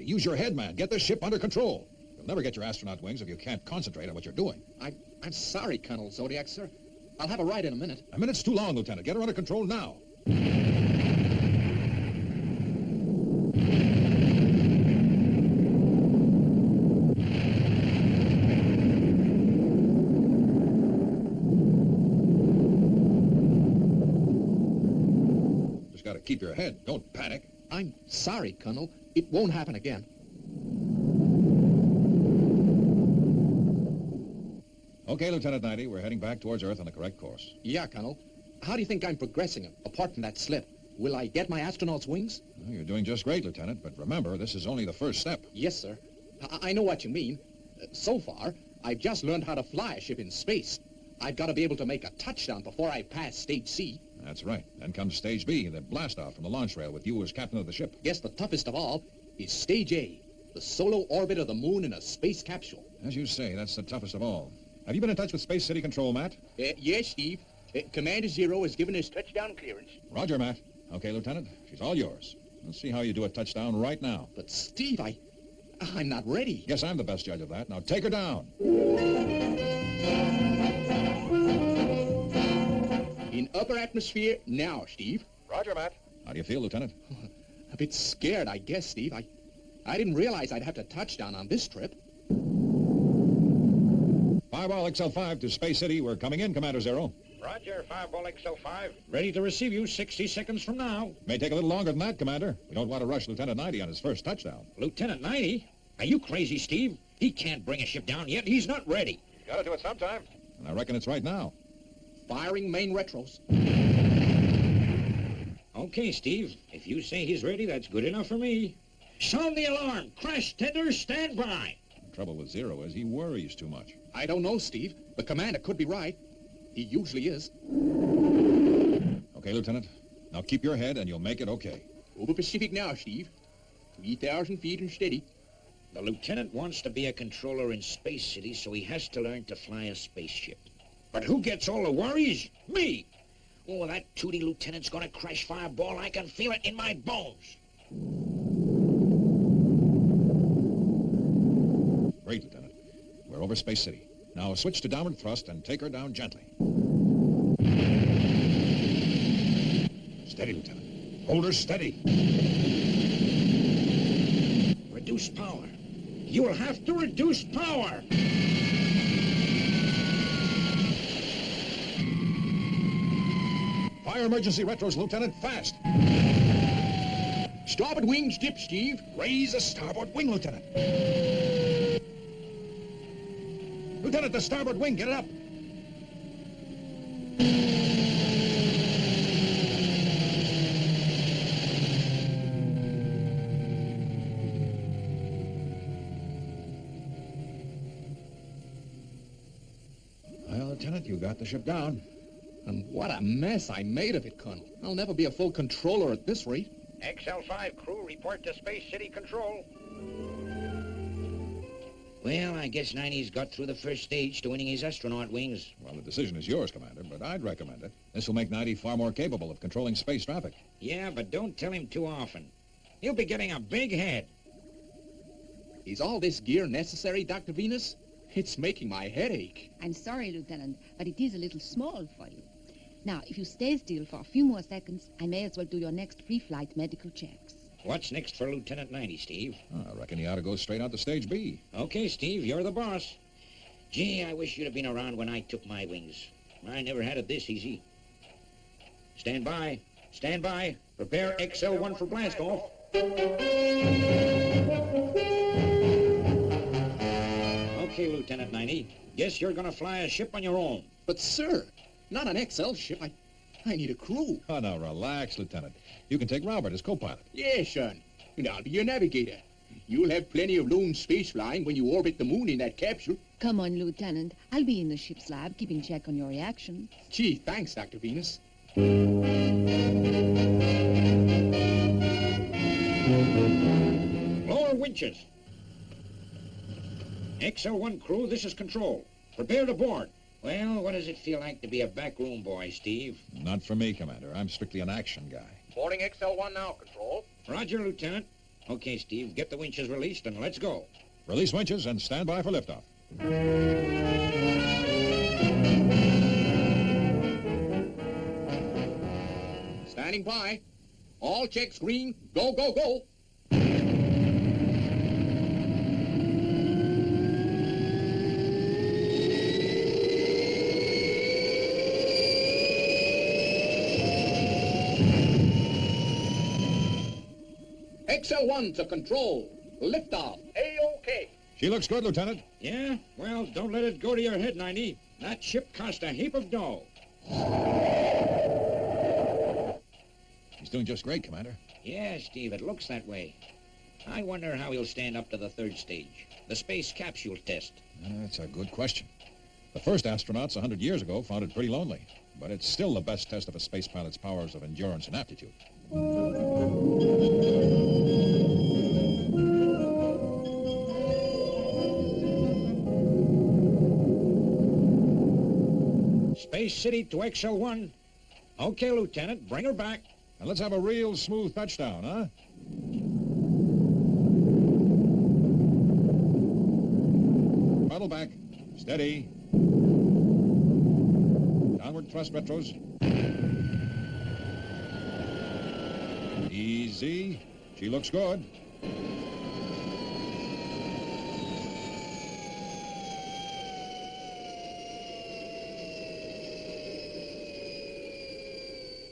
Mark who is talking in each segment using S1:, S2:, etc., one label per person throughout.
S1: Knighty. Use your head, man. Get this ship under control. You'll never get your astronaut wings if you can't concentrate on what you're doing.
S2: I'm sorry, Colonel Zodiac, sir. I'll have a ride in a minute.
S1: A minute's too long, Lieutenant. Get her under control now. Just gotta keep your head. Don't panic.
S2: I'm sorry, Colonel. It won't happen again.
S1: Okay, Lieutenant Knighty, we're heading back towards Earth on the correct course.
S2: Yeah, Colonel. How do you think I'm progressing, apart from that slip? Will I get my astronaut's wings?
S1: Well, you're doing just great, Lieutenant, but remember, this is only the first step.
S2: Yes, sir. I know what you mean. So far, I've just learned how to fly a ship in space. I've got to be able to make a touchdown before I pass Stage C.
S1: That's right. Then comes Stage B, the blast-off from the launch rail with you as captain of the ship.
S2: Yes, the toughest of all is Stage A, the solo orbit of the moon in a space capsule.
S1: As you say, that's the toughest of all. Have you been in touch with Space City Control, Matt?
S2: Yes, Steve. Commander Zero has given us touchdown clearance.
S1: Roger, Matt. Okay, Lieutenant, she's all yours. Let's see how you do a touchdown right now.
S2: But, Steve, I'm not ready.
S1: Guess I'm the best judge of that. Now take her down.
S2: In upper atmosphere now, Steve.
S1: Roger, Matt. How do you feel, Lieutenant?
S2: A bit scared, I guess, Steve. I didn't realize I'd have to touch down on this trip.
S1: Fireball XL5 to Space City. We're coming in, Commander Zero.
S3: Roger, Fireball XL5.
S4: Ready to receive you 60 seconds from now.
S1: May take a little longer than that, Commander. We don't want to rush Lieutenant Knighty on his first touchdown.
S4: Lieutenant Knighty? Are you crazy, Steve? He can't bring a ship down yet. He's not ready.
S3: You gotta do it sometime.
S1: And I reckon it's right now.
S2: Firing main retros.
S4: Okay, Steve. If you say he's ready, that's good enough for me. Sound the alarm. Crash tenders, stand by.
S1: The trouble with Zero is he worries too much.
S2: I don't know, Steve. The commander could be right. He usually is.
S1: Okay, Lieutenant. Now keep your head and you'll make it okay.
S2: Over Pacific now, Steve. 3,000 feet and steady.
S4: The lieutenant wants to be a controller in Space City, so he has to learn to fly a spaceship. But who gets all the worries? Me! Oh, that tooty lieutenant's gonna crash Fireball. I can feel it in my bones.
S1: Great, Lieutenant. We're over Space City. Now switch to downward thrust and take her down gently. Steady, Lieutenant. Hold her steady.
S4: Reduce power. You will have to reduce power.
S1: Fire emergency retros, Lieutenant, fast.
S2: Starboard wings dip, Steve.
S1: Raise the starboard wing, Lieutenant. Lieutenant, the starboard wing, get it up. Well, Lieutenant, you got the ship down.
S2: And what a mess I made of it, Colonel. I'll never be a full controller at this rate.
S3: XL5 crew, report to Space City Control.
S4: Well, I guess 90's got through the first stage to winning his astronaut wings.
S1: Well, the decision is yours, Commander, but I'd recommend it. This will make 90 far more capable of controlling space traffic.
S4: Yeah, but don't tell him too often. He'll be getting a big head.
S2: Is all this gear necessary, Dr. Venus? It's making my head ache.
S5: I'm sorry, Lieutenant, but it is a little small for you. Now, if you stay still for a few more seconds, I may as well do your next pre-flight medical checks.
S4: What's next for Lieutenant 90, Steve?
S1: I reckon he ought to go straight on to Stage B.
S4: Okay, Steve, you're the boss. Gee, I wish you'd have been around when I took my wings. I never had it this easy. Stand by. Stand by. Prepare XL1 for blast-off. Okay, Lieutenant 90. Guess you're gonna fly a ship on your own.
S2: But, sir, not an XL ship. I need a crew.
S1: Oh, now, relax, Lieutenant. You can take Robert as co-pilot.
S2: Yes, son. And I'll be your navigator. You'll have plenty of lone space flying when you orbit the moon in that capsule.
S5: Come on, Lieutenant. I'll be in the ship's lab, keeping check on your reactions.
S2: Gee, thanks, Dr. Venus.
S4: Lower winches. XL1 crew, this is Control. Prepare to board. Well, what does it feel like to be a backroom boy, Steve?
S1: Not for me, Commander. I'm strictly an action guy.
S3: Boarding XL1 now, Control.
S4: Roger, Lieutenant. Okay, Steve, get the winches released and let's go.
S1: Release winches and stand by for liftoff.
S2: Standing by. All checks green. Go, go, go. XL1 to control. Liftoff.
S3: A-OK.
S1: She looks good, Lieutenant.
S4: Yeah? Well, don't let it go to your head, 90. That ship cost a heap of dough.
S1: He's doing just great, Commander.
S4: Yeah, Steve, it looks that way. I wonder how he'll stand up to the third stage, the space capsule test.
S1: That's a good question. The first astronauts 100 years ago found it pretty lonely, but it's still the best test of a space pilot's powers of endurance and aptitude.
S4: Space City to XL1. Okay, Lieutenant, bring her back.
S1: And let's have a real smooth touchdown, huh? Throttle back. Steady. Downward thrust retros. Easy. She looks good.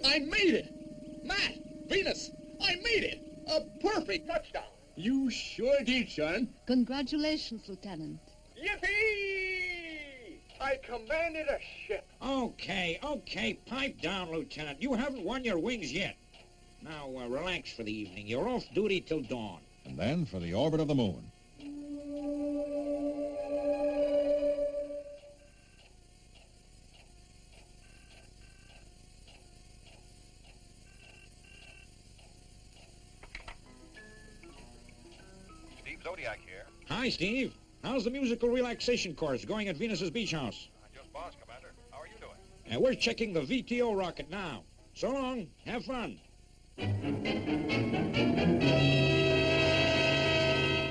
S2: I made it! Matt, Venus, I made it! A perfect touchdown! You sure did, son.
S5: Congratulations, Lieutenant.
S3: Yippee! I commanded a ship.
S4: Okay, pipe down, Lieutenant. You haven't won your wings yet. Now, relax for the evening. You're off duty till dawn.
S1: And then for the orbit of the moon.
S3: Steve Zodiac here.
S4: Hi, Steve. How's the musical relaxation course going at Venus's beach house?
S3: Just boss, Commander. How are you doing?
S4: And we're checking the VTO rocket now. So long. Have fun.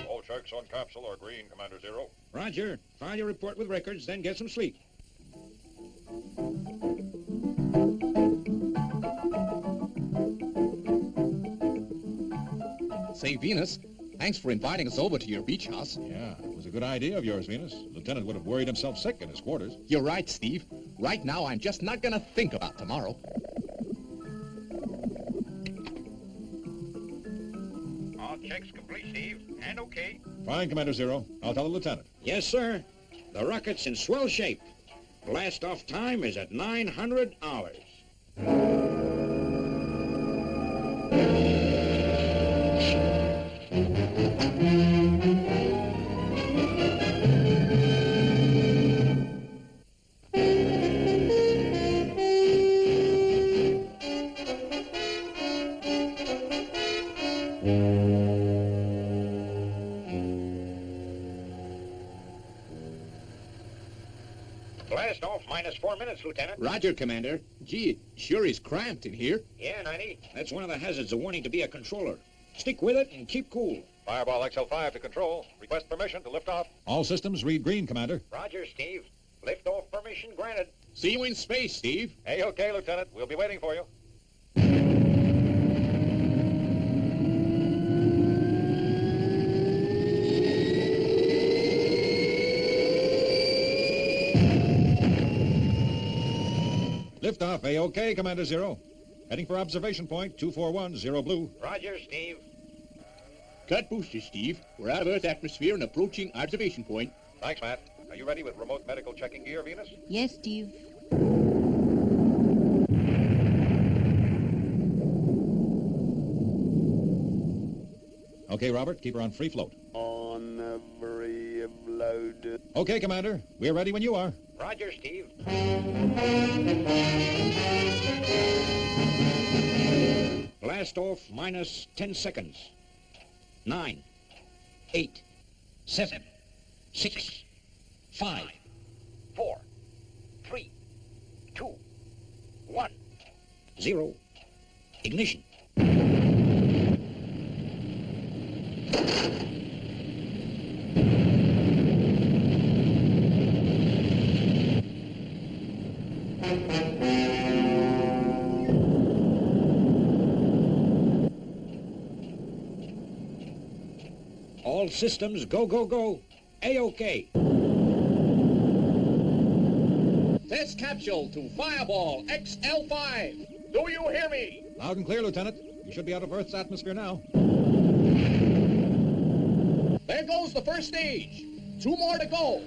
S1: All checks on capsule are green, Commander Zero.
S4: Roger. File your report with records, then get some sleep.
S2: Say, Venus, thanks for inviting us over to your beach house.
S1: Yeah, it was a good idea of yours, Venus. Lieutenant would have worried himself sick in his quarters.
S2: You're right, Steve. Right now, I'm just not gonna think about tomorrow.
S3: All checks complete, Steve. And okay.
S1: Fine, Commander Zero. I'll tell the Lieutenant.
S4: Yes, sir. The rocket's in swell shape. Blast-off time is at 900 hours.
S3: Blast off minus 4 minutes, Lieutenant.
S2: Roger, Commander. Gee, it sure is cramped in here.
S3: Yeah, 90.
S4: That's one of the hazards of wanting to be a controller. Stick with it and keep cool.
S1: Fireball XL5 to control. Request permission to lift off. All systems read green, Commander.
S3: Roger, Steve. Lift-off permission granted.
S2: See you in space, Steve.
S1: A-OK, Lieutenant. We'll be waiting for you. Liftoff, A-OK, Commander Zero. Heading for observation point 241, 0 blue.
S3: Roger, Steve.
S2: Cut boosters, Steve. We're out of Earth atmosphere and approaching observation point.
S1: Thanks, Matt. Are you ready with remote medical checking gear, Venus?
S5: Yes, Steve.
S1: Okay, Robert, keep her on free float.
S6: On every load.
S1: Okay, Commander. We're ready when you are.
S3: Roger, Steve.
S4: Blast off minus 10 seconds. 9, 8, 7, 6, 5,
S3: 4, 3, 2, 1.
S4: 0. Ignition. All systems go, go, go. A-OK.
S2: Test capsule to Fireball XL5. Do you hear me?
S1: Loud and clear, Lieutenant. You should be out of Earth's atmosphere now.
S2: There goes the first stage. 2 more to go.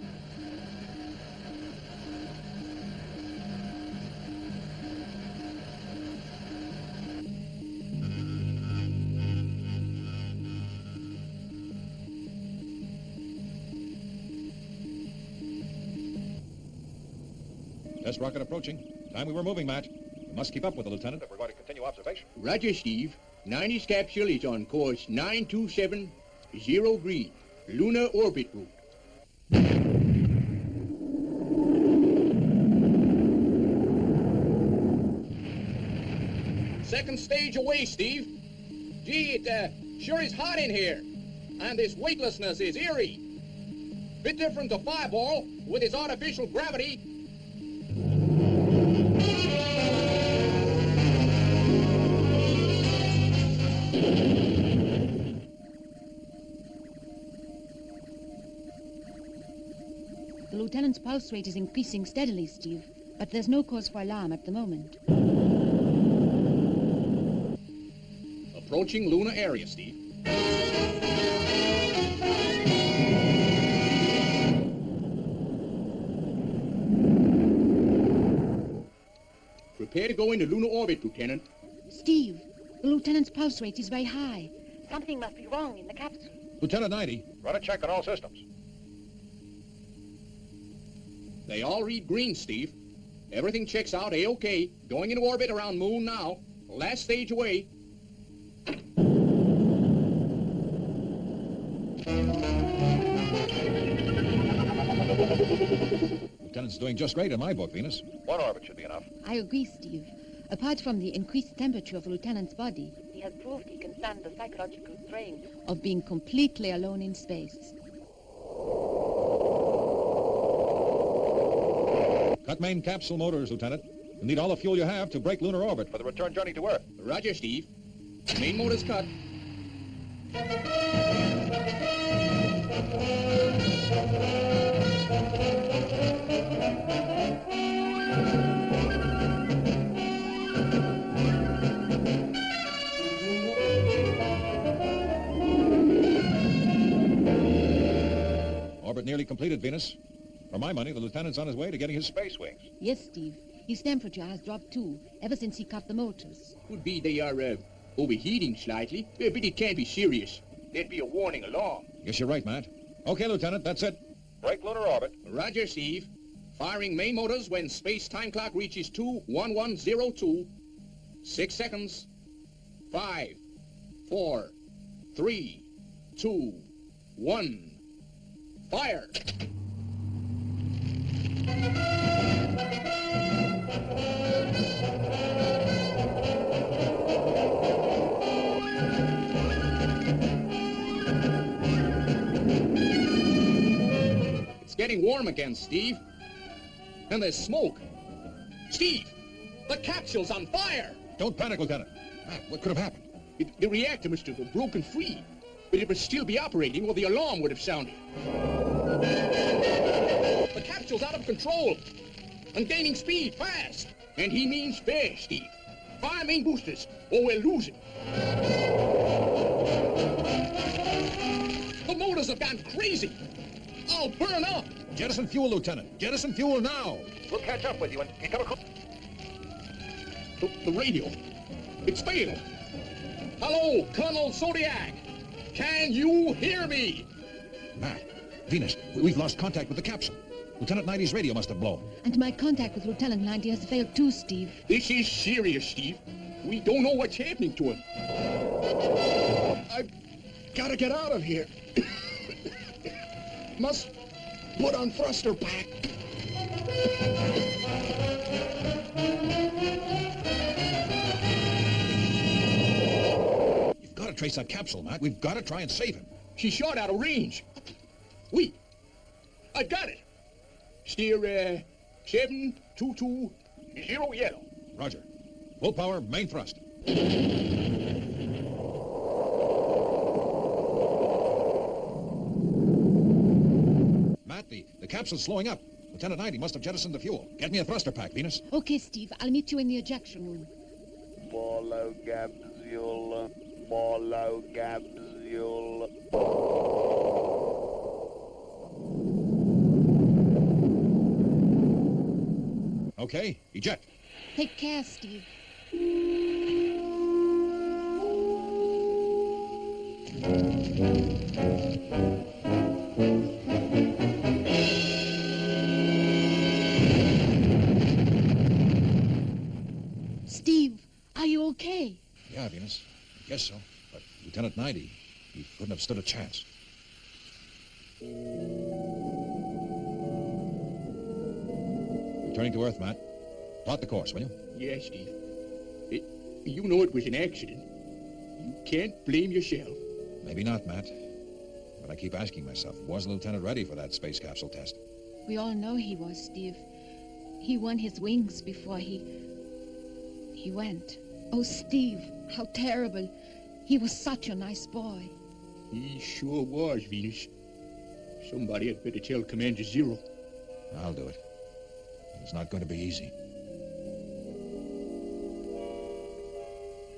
S1: Test rocket approaching. Time we were moving, Matt. We must keep up with the Lieutenant if we're going to continue observation.
S2: Roger, Steve. 90's capsule is on course 927, 0 green, lunar orbit route. Second stage away, Steve. Gee, it sure is hot in here. And this weightlessness is eerie. Bit different to Fireball with its artificial gravity.
S5: The lieutenant's pulse rate is increasing steadily, Steve, but there's no cause for alarm at the moment.
S2: Approaching lunar area, Steve. Prepare to go into lunar orbit, Lieutenant.
S5: Steve, the lieutenant's pulse rate is very high. Something must be wrong in the capsule.
S1: Lieutenant 90.
S3: Run a check on all systems.
S2: They all read green, Steve. Everything checks out A-OK. Going into orbit around Moon now. Last stage away.
S1: Lieutenant's doing just great in my book, Venus.
S3: 1 orbit should be enough.
S5: I agree, Steve. Apart from the increased temperature of the lieutenant's body, he has proved he can stand the psychological strain of being completely alone in space.
S1: Cut main capsule motors, Lieutenant. You'll need all the fuel you have to break lunar orbit.
S3: For the return journey to Earth.
S2: Roger, Steve. Main motor's cut.
S1: Orbit nearly completed, Venus. For my money, the Lieutenant's on his way to getting his
S3: Space wings.
S5: Yes, Steve. His temperature has dropped too, ever since he cut the motors.
S2: Could be they are overheating slightly, but it can't be serious. There'd be a warning alarm.
S1: Guess you're right, Matt. Okay, Lieutenant, that's it.
S3: Break lunar orbit.
S2: Roger, Steve. Firing main motors when space time clock reaches 2:11:02. 6 seconds. 5, 4, 3, 2, 1. Fire! It's getting warm again, Steve. And there's smoke. Steve, the capsule's on fire!
S1: Don't panic, Lieutenant. Matt, what could have happened?
S2: The reactor must have broken free. But it would still be operating or the alarm would have sounded. The capsule's out of control and gaining speed fast. And he means fast, Steve. Fire main boosters or we're losing. The motors have gone crazy. I'll burn up.
S1: Jettison fuel, Lieutenant. Jettison fuel now.
S3: We'll catch up with you and come across.
S2: The radio. It's failed. Hello, Colonel Zodiac. Can you hear me?
S1: Matt, Venus, we've lost contact with the capsule. Lieutenant 90's radio must have blown.
S5: And my contact with Lieutenant 90 has failed too, Steve.
S2: This is serious, Steve. We don't know what's happening to him. I've got to get out of here. Must put on thruster pack.
S1: You've got to trace that capsule, Matt. We've got to try and save him.
S2: She's shot out of range. Wait. I got it. Steer, 722 0 yellow.
S1: Roger. Full power, main thrust. Matt, the capsule's slowing up. Lieutenant 90 must have jettisoned the fuel. Get me a thruster pack, Venus.
S5: Okay, Steve. I'll meet you in the ejection room.
S6: Follow capsule. Follow capsule.
S1: Okay, eject.
S5: Take care, Steve. Steve, are you okay?
S1: Yeah, Venus. I guess so. But Lieutenant 90, he couldn't have stood a chance. Returning to Earth, Matt. Plot the course, will you?
S2: Yes, Steve. You know it was an accident. You can't blame yourself.
S1: Maybe not, Matt. But I keep asking myself, was the Lieutenant ready for that space capsule test?
S5: We all know he was, Steve. He won his wings before he went. Oh, Steve, how terrible. He was such a nice boy.
S2: He sure was, Venus. Somebody had better tell Commander Zero.
S1: I'll do it. It's not going to be easy.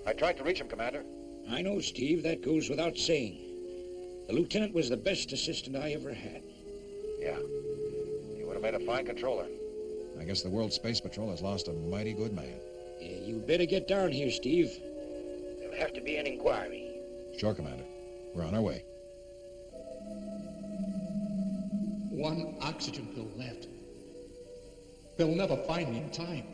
S3: I tried to reach him, Commander.
S4: I know, Steve. That goes without saying. The lieutenant was the best assistant I ever had.
S3: Yeah. He would have made a fine controller.
S1: I guess the World Space Patrol has lost a mighty good man.
S4: You'd better get down here, Steve. There'll have to be an inquiry.
S1: Sure, Commander. We're on our way.
S2: One oxygen pill left. They'll never find me in time.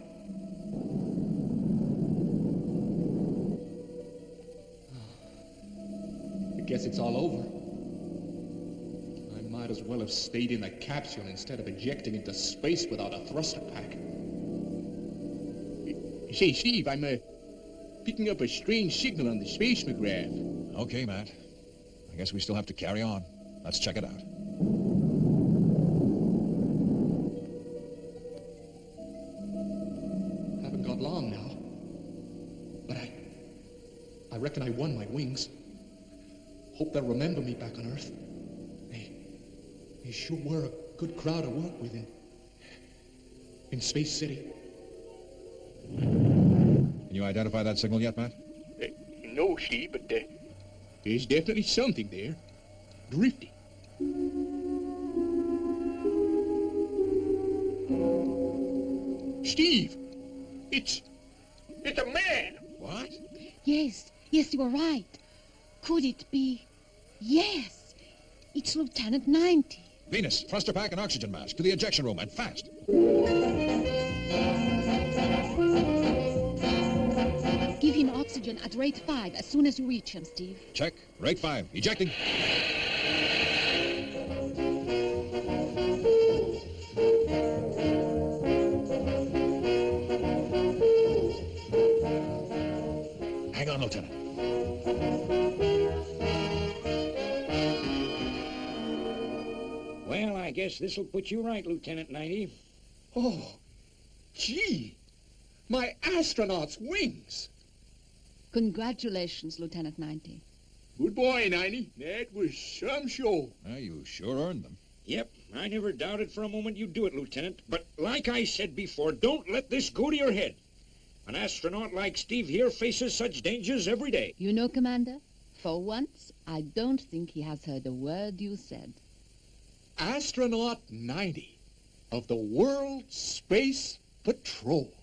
S2: I guess it's all over. I might as well have stayed in the capsule instead of ejecting into space without a thruster pack. Say, Steve, I'm picking up a strange signal on the spaceograph.
S1: Okay, Matt. I guess we still have to carry on. Let's check it out.
S2: Haven't got long now. But I reckon I won my wings. Hope they'll remember me back on Earth. They sure were a good crowd to work with in Space City.
S1: Can you identify that signal yet, Matt?
S2: No, Steve, but there's definitely something there. Drifting. Steve! It's a man!
S1: What?
S5: Yes, you were right. Could it be? Yes, it's Lieutenant 90.
S1: Venus, thruster pack and oxygen mask to the ejection room, and fast.
S5: Give him oxygen at rate 5 as soon as you reach him, Steve.
S1: Check. Rate 5. Ejecting. Hang on, Lieutenant.
S4: Well, I guess this'll put you right, Lieutenant 90.
S2: Oh, gee! My astronaut's wings!
S5: Congratulations, Lieutenant 90.
S2: Good boy, 90. That was some show.
S1: Well, you sure earned them.
S4: Yep, I never doubted for a moment you'd do it, Lieutenant. But like I said before, don't let this go to your head. An astronaut like Steve here faces such dangers every day.
S5: You know, Commander, for once, I don't think he has heard a word you said.
S2: Astronaut 90 of the World Space Patrol.